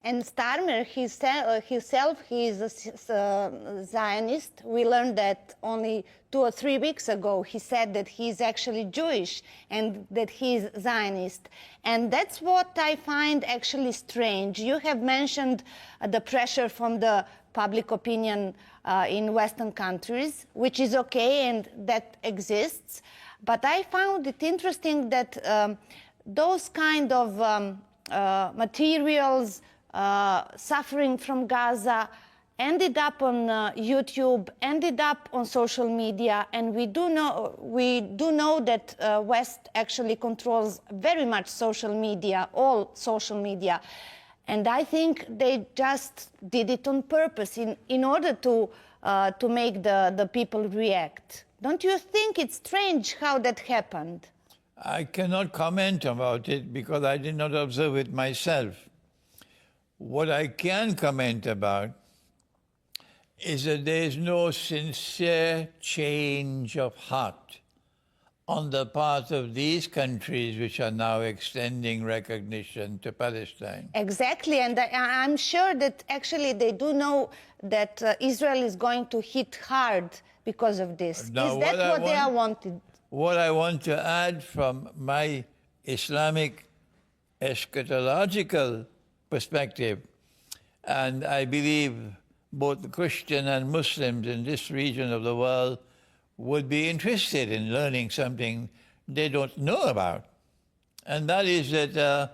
And Starmer himself, he is a Zionist. We learned that only 2 or 3 weeks ago. He said that he's actually Jewish and that he's Zionist. And that's what I find actually strange. You have mentioned the pressure from the public opinion in Western countries, which is okay and that exists. But I found it interesting that those kind of materials, suffering from Gaza, ended up on YouTube, ended up on social media, and we do know that West actually controls very much social media, all social media, and I think they just did it on purpose in order to make the people react. Don't you think it's strange how that happened? I cannot comment about it because I did not observe it myself. What I can comment about is that there is no sincere change of heart on the part of these countries which are now extending recognition to Palestine. Exactly, and I'm sure that actually they do know that Israel is going to hit hard because of this. Now, is that what they are wanting? What I want to add from my Islamic eschatological perspective, and I believe both the Christian and Muslims in this region of the world would be interested in learning something they don't know about. And that is that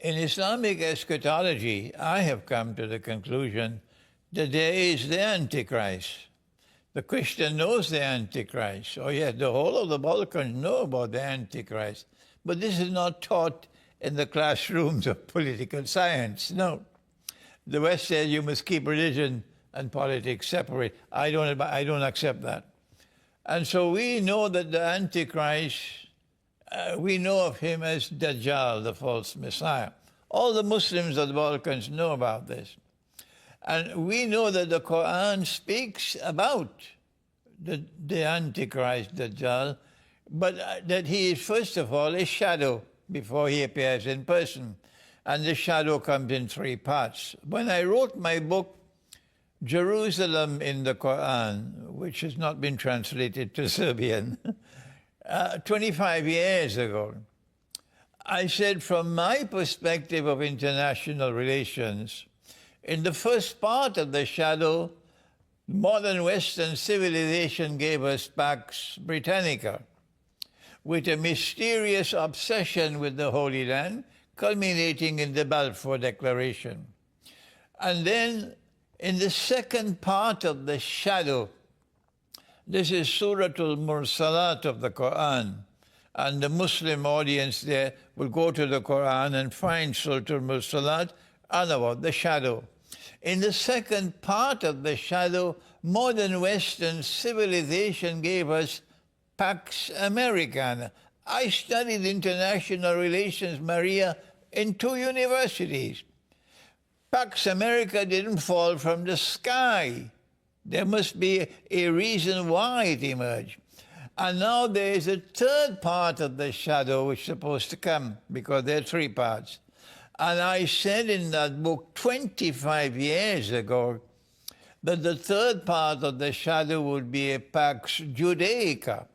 in Islamic eschatology, I have come to the conclusion that there is the Antichrist. The Christian knows the Antichrist. Oh yes, the whole of the Balkans know about the Antichrist. But this is not taught in the classrooms of political science, no. The West says you must keep religion and politics separate. I don't accept that. And so we know that the Antichrist, we know of him as Dajjal, the false Messiah. All the Muslims of the Balkans know about this. And we know that the Quran speaks about the Antichrist, Dajjal, but that he is, first of all, a shadow before he appears in person. And the shadow comes in 3 parts. When I wrote my book, Jerusalem in the Quran, which has not been translated to Serbian, 25 years ago, I said, from my perspective of international relations, in the first part of the shadow, modern Western civilization gave us Pax Britannica, with a mysterious obsession with the Holy Land, culminating in the Balfour Declaration. And then, in the second part of the shadow, this is Suratul Mursalat of the Quran, and the Muslim audience there will go to the Quran and find Suratul Mursalat and about the shadow. In the second part of the shadow, modern Western civilization gave us Pax Americana. I studied international relations, Maria, in 2 universities. Pax America didn't fall from the sky. There must be a reason why it emerged. And now there is a third part of the shadow which is supposed to come, because there are 3 parts. And I said in that book 25 years ago that the third part of the shadow would be a Pax Judaica.